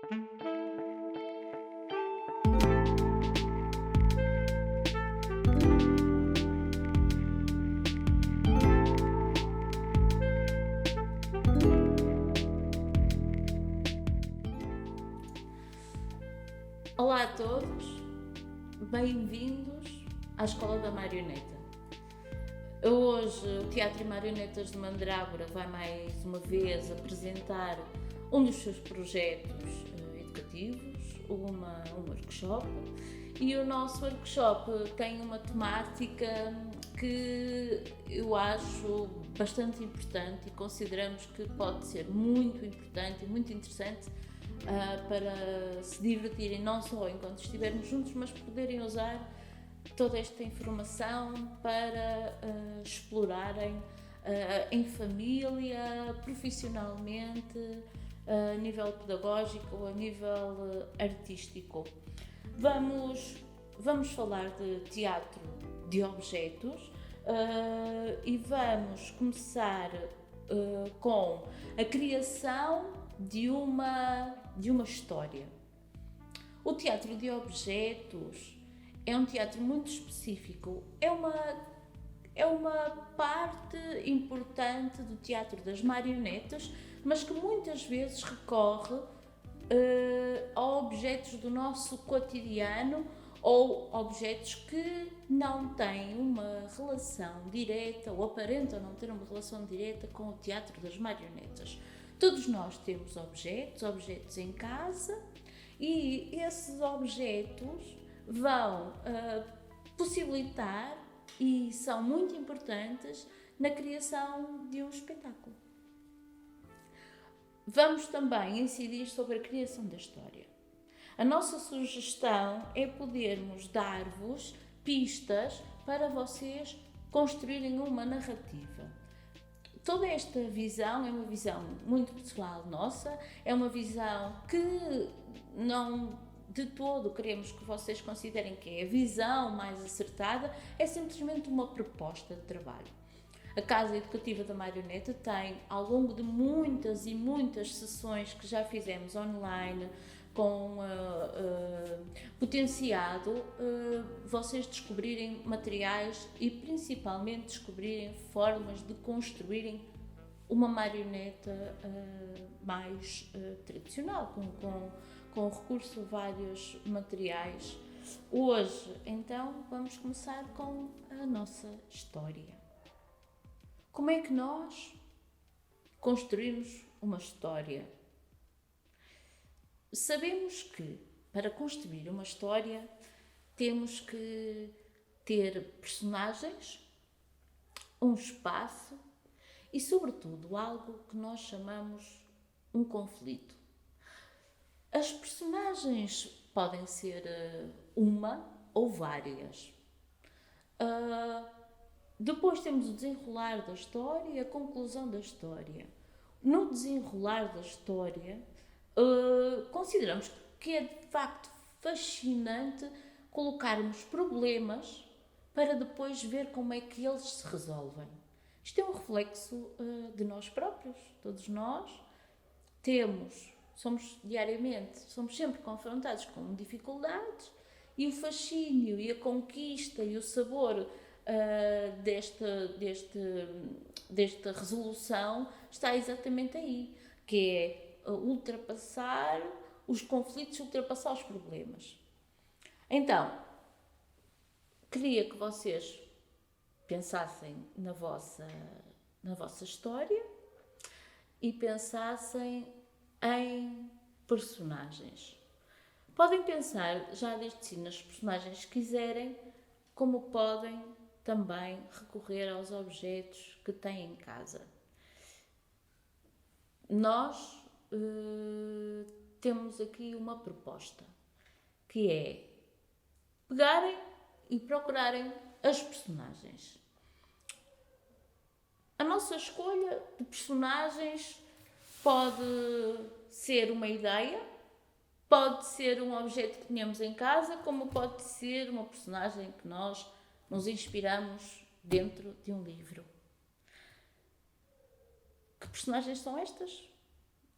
Olá a todos, bem-vindos à Escola da Marioneta. Hoje o Teatro e Marionetas de Mandrágora vai mais uma vez apresentar um dos seus projetos educativos, um workshop, e o nosso workshop tem uma temática que eu acho bastante importante e consideramos que pode ser muito importante e muito interessante para se divertirem não só enquanto estivermos juntos, mas poderem usar toda esta informação para explorarem em família, profissionalmente, a nível pedagógico, a nível artístico. Vamos falar de teatro de objetos e vamos começar com a criação de uma história. O teatro de objetos é um teatro muito específico, é uma parte importante do teatro das marionetas, mas que muitas vezes recorre a objetos do nosso cotidiano ou objetos que não têm uma relação direta ou aparentam não ter uma relação direta com o teatro das marionetas. Todos nós temos objetos em casa, e esses objetos vão possibilitar e são muito importantes na criação de um espetáculo. Vamos também incidir sobre a criação da história. A nossa sugestão é podermos dar-vos pistas para vocês construírem uma narrativa. Toda esta visão é uma visão muito pessoal nossa, é uma visão que não de todo queremos que vocês considerem que é a visão mais acertada, é simplesmente uma proposta de trabalho. A Casa Educativa da Marioneta tem, ao longo de muitas e muitas sessões que já fizemos online, com potenciado vocês descobrirem materiais e principalmente descobrirem formas de construírem uma marioneta mais tradicional, com recurso a vários materiais. Hoje, então, vamos começar com a nossa história. Como é que nós construímos uma história? Sabemos que, para construir uma história, temos que ter personagens, um espaço e, sobretudo, algo que nós chamamos um conflito. As personagens podem ser uma ou várias. Depois temos o desenrolar da história e a conclusão da história. No desenrolar da história, consideramos que é de facto fascinante colocarmos problemas para depois ver como é que eles se resolvem. Isto é um reflexo de nós próprios. Todos nós somos sempre confrontados com dificuldades, e o fascínio e a conquista e o sabor desta resolução está exatamente aí, que é ultrapassar os conflitos, ultrapassar os problemas. Então, queria que vocês pensassem na vossa história e pensassem em personagens. Podem pensar já desde si nas personagens que quiserem, como podem também recorrer aos objetos que têm em casa. Nós temos aqui uma proposta, que é pegarem e procurarem as personagens. A nossa escolha de personagens pode ser uma ideia, pode ser um objeto que tenhamos em casa, como pode ser uma personagem que nós nos inspiramos dentro de um livro. Que personagens são estas?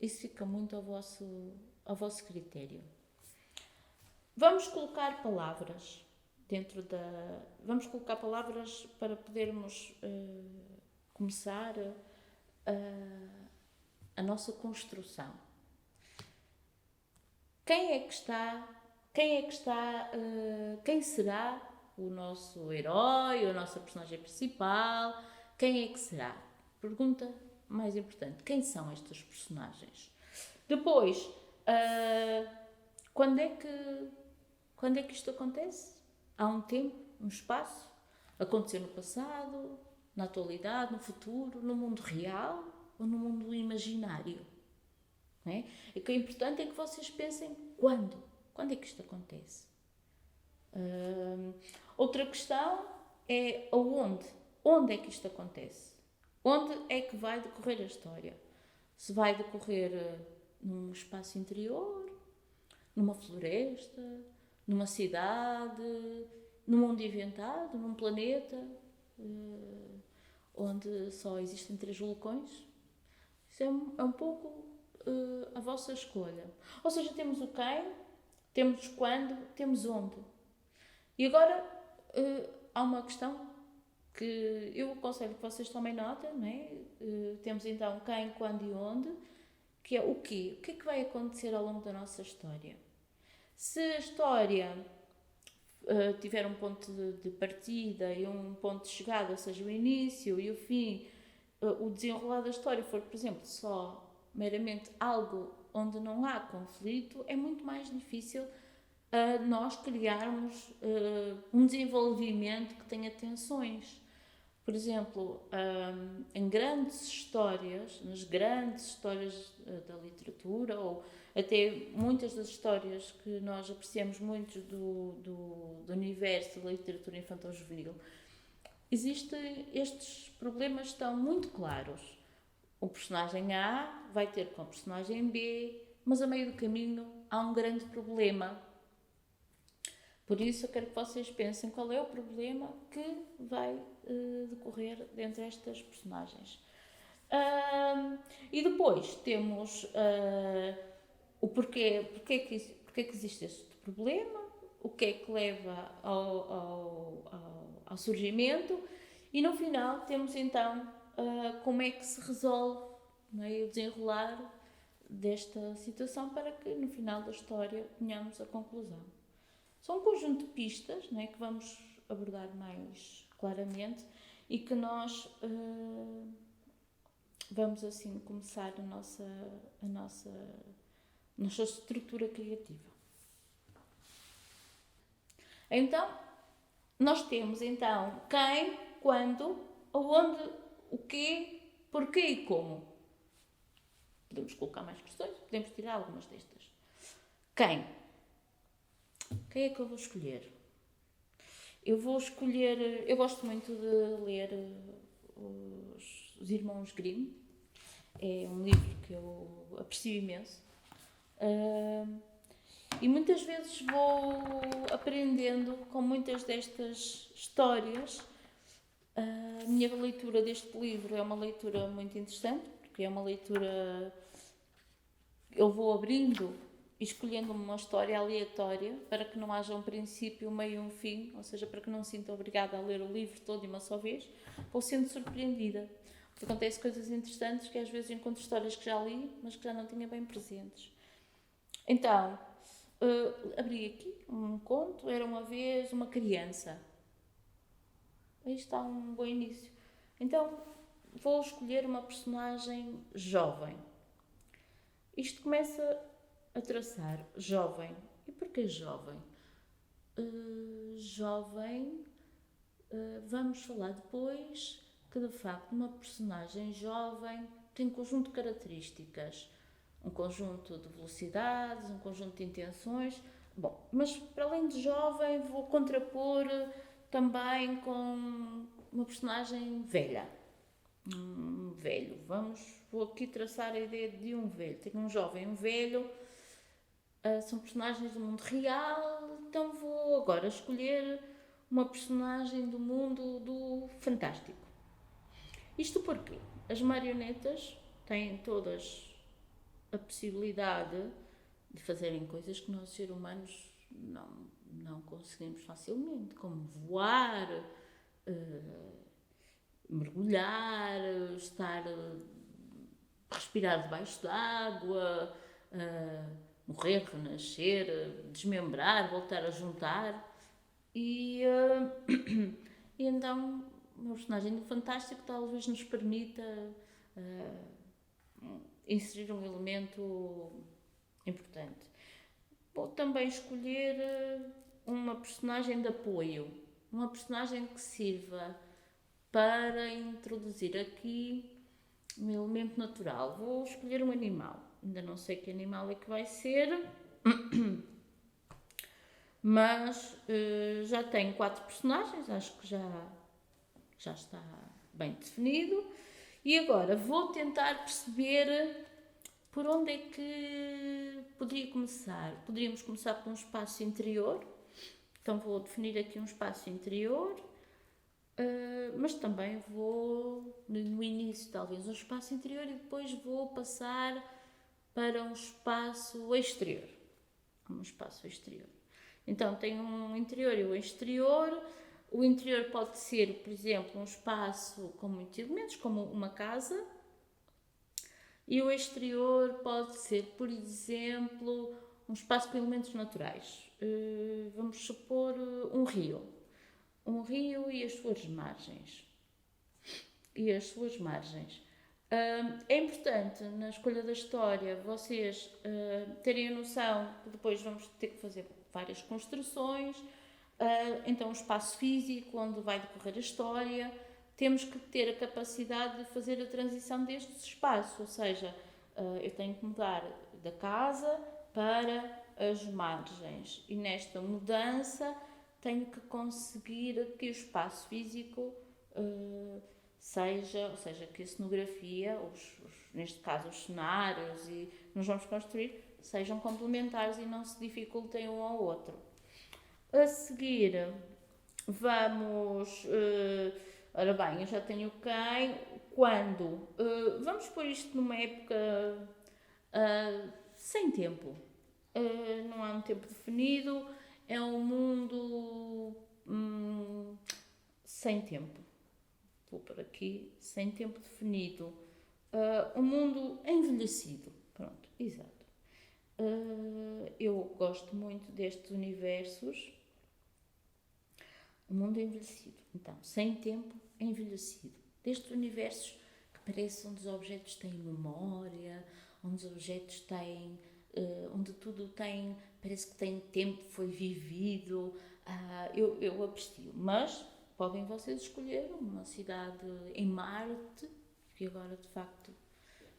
isso fica muito ao vosso critério. Vamos colocar palavras Vamos colocar palavras para podermos começar a nossa construção. Quem será o nosso herói, a nossa personagem principal? Quem é que será? Pergunta mais importante: quem são estes personagens? Depois, quando é que isto acontece? Há um tempo, um espaço? Aconteceu no passado, na atualidade, no futuro, no mundo real ou no mundo imaginário? Não é? O que é importante é que vocês pensem quando. Quando é que isto acontece? Outra questão é aonde. Onde é que isto acontece? Onde é que vai decorrer a história? Se vai decorrer num espaço interior, numa floresta, numa cidade, num mundo inventado, num planeta onde só existem 3 vulcões? Isso é um pouco a vossa escolha. Ou seja, temos o quem, temos quando, temos onde. E agora há uma questão que eu aconselho que vocês tomem nota, não é? Temos então quem, quando e onde, que é o quê? O que é que vai acontecer ao longo da nossa história? Se a história tiver um ponto de partida e um ponto de chegada, ou seja, o início e o fim, o desenrolar da história for, por exemplo, só meramente algo onde não há conflito, é muito mais difícil nós criarmos um desenvolvimento que tenha tensões. Por exemplo, em grandes histórias, nas grandes histórias da literatura, ou até muitas das histórias que nós apreciamos muito do universo da literatura infantil-juvenil, estes problemas estão muito claros. O personagem A vai ter com o personagem B, mas a meio do caminho há um grande problema. Por isso eu quero que vocês pensem qual é o problema que vai decorrer dentre estas personagens. E depois temos o porquê que existe este problema, o que é que leva ao surgimento, e no final temos então como é que se resolve, não é, o desenrolar desta situação para que no final da história tenhamos a conclusão. São um conjunto de pistas, não é, que vamos abordar mais claramente e que nós vamos assim começar a nossa estrutura criativa. Então, nós temos então quem, quando, aonde, o quê, porquê e como. Podemos colocar mais questões, podemos tirar algumas destas. Quem? Quem é que eu vou escolher? Eu gosto muito de ler os Irmãos Grimm. É um livro que eu aprecio imenso. E muitas vezes vou aprendendo com muitas destas histórias. A minha leitura deste livro é uma leitura muito interessante, porque é uma leitura... Eu vou abrindo e escolhendo uma história aleatória para que não haja um princípio, um meio e um fim, ou seja, para que não me sinta obrigada a ler o livro todo de uma só vez, vou sendo surpreendida. Porque acontece coisas interessantes que às vezes encontro histórias que já li, mas que já não tinha bem presentes. Então, abri aqui um conto, era uma vez uma criança. Aí está um bom início. Então, vou escolher uma personagem jovem. Isto começa a traçar jovem. E porquê jovem? Jovem, vamos falar depois que de facto uma personagem jovem tem um conjunto de características, um conjunto de velocidades, um conjunto de intenções. Bom, mas para além de jovem vou contrapor também com uma personagem velha. Um velho. Vou aqui traçar a ideia de um velho. Tenho um jovem e um velho. São personagens do mundo real. Então vou agora escolher uma personagem do mundo do fantástico. Isto porque as marionetas têm todas a possibilidade de fazerem coisas que nós, seres humanos, não conseguimos facilmente, como voar, mergulhar, respirar debaixo d'água, morrer, renascer, desmembrar, voltar a juntar. E então, o personagem do Fantástico talvez nos permita inserir um elemento importante. Vou também escolher uma personagem de apoio, uma personagem que sirva para introduzir aqui um elemento natural. Vou escolher um animal. Ainda não sei que animal é que vai ser, mas já tenho 4 personagens, acho que já está bem definido. E agora vou tentar perceber por onde é que poderia começar. Poderíamos começar por um espaço interior, então vou definir aqui um espaço interior, mas também vou, no início, talvez um espaço interior e depois vou passar para um espaço exterior. Então, tenho um interior e um exterior. O interior pode ser, por exemplo, um espaço com muitos elementos, como uma casa. E o exterior pode ser, por exemplo, um espaço com elementos naturais. Vamos supor um rio. Um rio e as suas margens. É importante, na escolha da história, vocês terem a noção que depois vamos ter que fazer várias construções. Então, um espaço físico onde vai decorrer a história. Temos que ter a capacidade de fazer a transição deste espaço, ou seja, eu tenho que mudar da casa para as margens e nesta mudança tenho que conseguir que o espaço físico seja, ou seja, que a cenografia, neste caso os cenários e nos vamos construir, sejam complementares e não se dificultem um ao outro. A seguir, vamos... ora bem, eu já tenho quem, quando. Vamos pôr isto numa época sem tempo. Não há um tempo definido, é um mundo sem tempo. Vou por aqui, sem tempo definido. Um mundo envelhecido. Pronto, exato. Eu gosto muito destes universos. O mundo envelhecido. Então, sem tempo, envelhecido. Destes universos que parecem onde os objetos têm memória, onde os objetos têm... onde tudo tem... Parece que tem tempo, foi vivido. Eu aprecio. Mas podem vocês escolher uma cidade em Marte, que agora, de facto,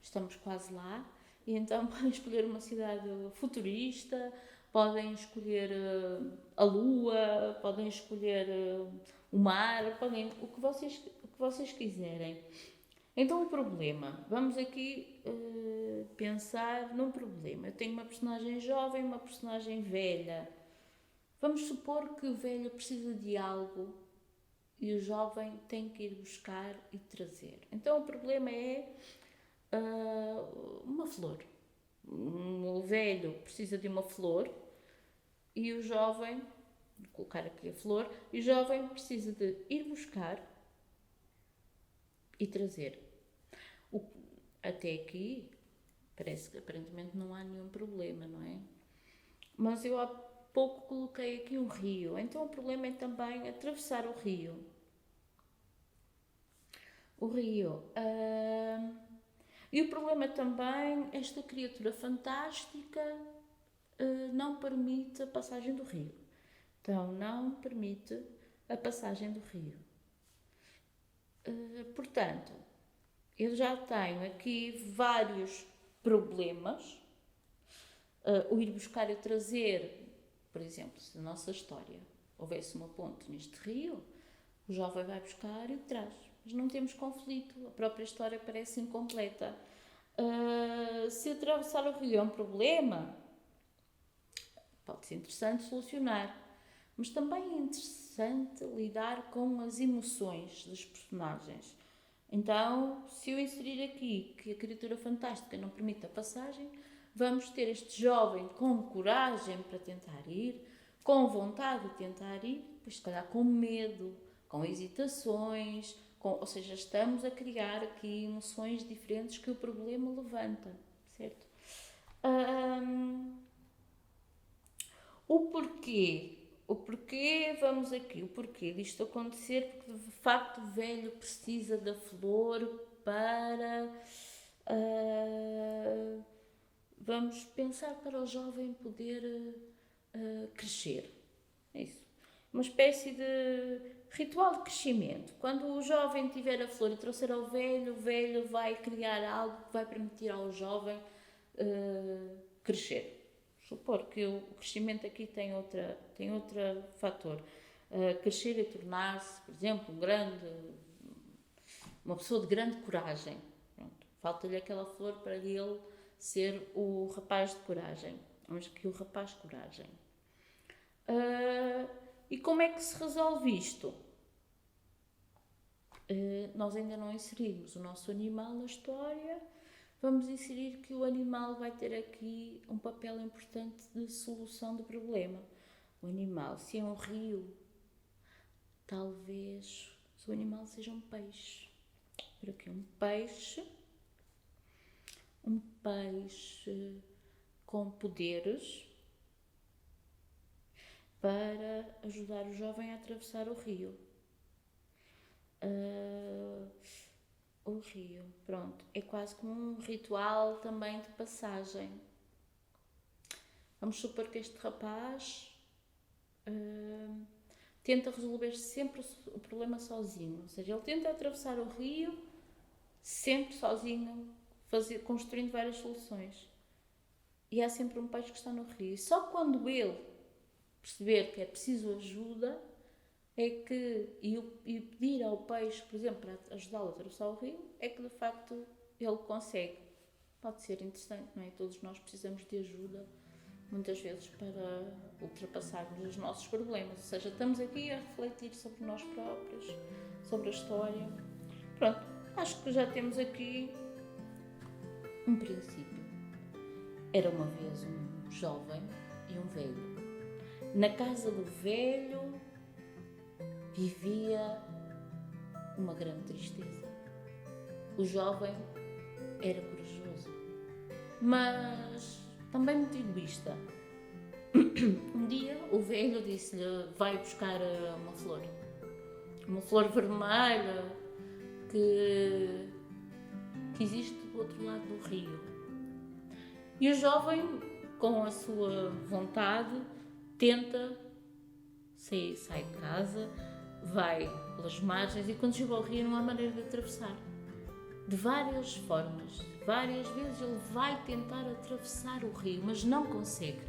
estamos quase lá. E então podem escolher uma cidade futurista, podem escolher a lua, podem escolher o mar, podem o que vocês quiserem. Então o problema, vamos aqui pensar num problema. Eu tenho uma personagem jovem e uma personagem velha. Vamos supor que a velha precisa de algo e o jovem tem que ir buscar e trazer. Então o problema é uma flor. O velho precisa de uma flor e o jovem, vou colocar aqui a flor, e o jovem precisa de ir buscar e trazer. Até aqui parece que aparentemente não há nenhum problema, não é? Mas eu há pouco coloquei aqui um rio, então o problema é também atravessar o rio. E o problema também, esta criatura fantástica não permite a passagem do rio. Então, não permite a passagem do rio. Portanto, eu já tenho aqui vários problemas. O ir buscar e trazer, por exemplo, se na nossa história houvesse uma ponte neste rio, o jovem vai buscar e o traz. Mas não temos conflito, a própria história parece incompleta. Se atravessar o rio é um problema, pode ser interessante solucionar, mas também é interessante lidar com as emoções dos personagens. Então, se eu inserir aqui que a criatura fantástica não permite a passagem, vamos ter este jovem com coragem para tentar ir, com vontade de tentar ir, depois se calhar com medo, com hesitações, ou seja, estamos a criar aqui emoções diferentes que o problema levanta, certo? O porquê, vamos aqui, o porquê disto acontecer, porque de facto o velho precisa da flor para, vamos pensar, para o jovem poder crescer, é isso. Uma espécie de ritual de crescimento. Quando o jovem tiver a flor e trouxer ao velho, o velho vai criar algo que vai permitir ao jovem crescer. Supor que o crescimento aqui tem outro fator. Crescer e tornar-se, por exemplo, uma pessoa de grande coragem. Falta-lhe aquela flor para ele ser o rapaz de coragem. Vamos aqui o rapaz coragem. E como é que se resolve isto? Nós ainda não inserimos o nosso animal na história. Vamos inserir que o animal vai ter aqui um papel importante de solução do problema. O animal, se é um rio, talvez o animal seja um peixe. Por aqui, um peixe com poderes para ajudar o jovem a atravessar o rio. O rio, pronto, é quase como um ritual também de passagem. Vamos supor que este rapaz tenta resolver sempre o problema sozinho, ou seja, ele tenta atravessar o rio sempre sozinho, construindo várias soluções. E há sempre um peixe que está no rio. E só quando ele perceber que é preciso ajuda, e pedir ao peixe, por exemplo, para ajudá-lo a atravessar o rio, é que de facto ele consegue. Pode ser interessante, não é? Todos nós precisamos de ajuda, muitas vezes, para ultrapassarmos os nossos problemas. Ou seja, estamos aqui a refletir sobre nós próprios, sobre a história. Pronto, acho que já temos aqui um princípio. Era uma vez um jovem e um velho. Na casa do velho vivia uma grande tristeza. O jovem era corajoso, mas também muito egoísta. Um dia o velho disse-lhe: vai buscar uma flor vermelha que existe do outro lado do rio. E o jovem, com a sua vontade, tenta sai de casa, vai pelas margens, e quando chega ao rio não há maneira de atravessar. De várias formas, várias vezes ele vai tentar atravessar o rio, mas não consegue.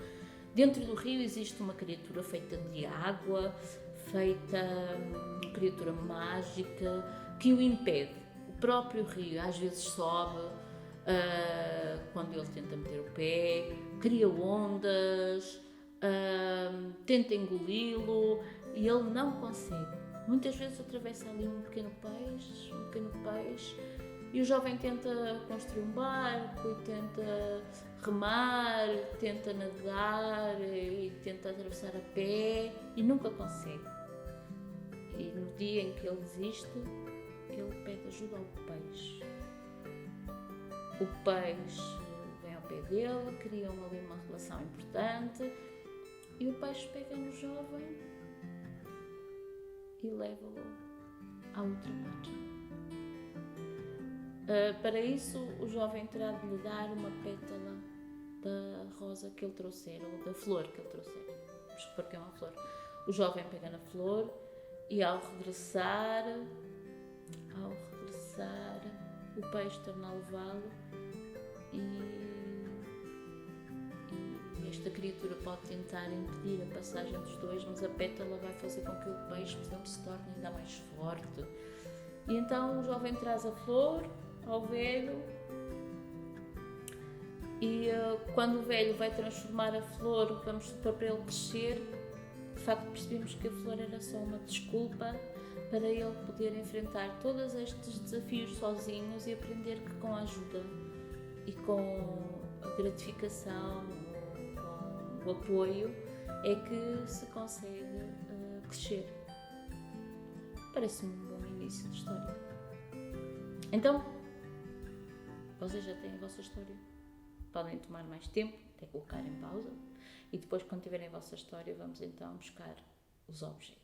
Dentro do rio existe uma criatura feita de água, uma criatura mágica que o impede. O próprio rio às vezes sobe, quando ele tenta meter o pé, cria ondas, tenta engoli-lo e ele não consegue. Muitas vezes atravessa ali um pequeno peixe, e o jovem tenta construir um barco e tenta remar, tenta nadar e tenta atravessar a pé e nunca consegue. E no dia em que ele desiste, ele pede ajuda ao peixe. O peixe vem ao pé dele, criam ali uma relação importante, e o peixe pega no jovem e leva-o à outra margem. Para isso, o jovem terá de lhe dar uma pétala da rosa que ele trouxer, ou da flor que ele trouxer. Vamos supor que é uma flor. O jovem pega na flor e ao regressar, o peixe torna a levá-lo e esta criatura pode tentar impedir a passagem dos dois, mas a pétala vai fazer com que o peixe, por exemplo, se torne ainda mais forte. E então o jovem traz a flor ao velho e quando o velho vai transformar a flor, vamos supor, para ele crescer, de facto percebemos que a flor era só uma desculpa para ele poder enfrentar todos estes desafios sozinhos e aprender que com a ajuda e com a gratificação, com o apoio, é que se consegue crescer. Parece-me um bom início de história. Então, vocês já têm a vossa história. Podem tomar mais tempo, até colocar em pausa, e depois, quando tiverem a vossa história, vamos então buscar os objetos.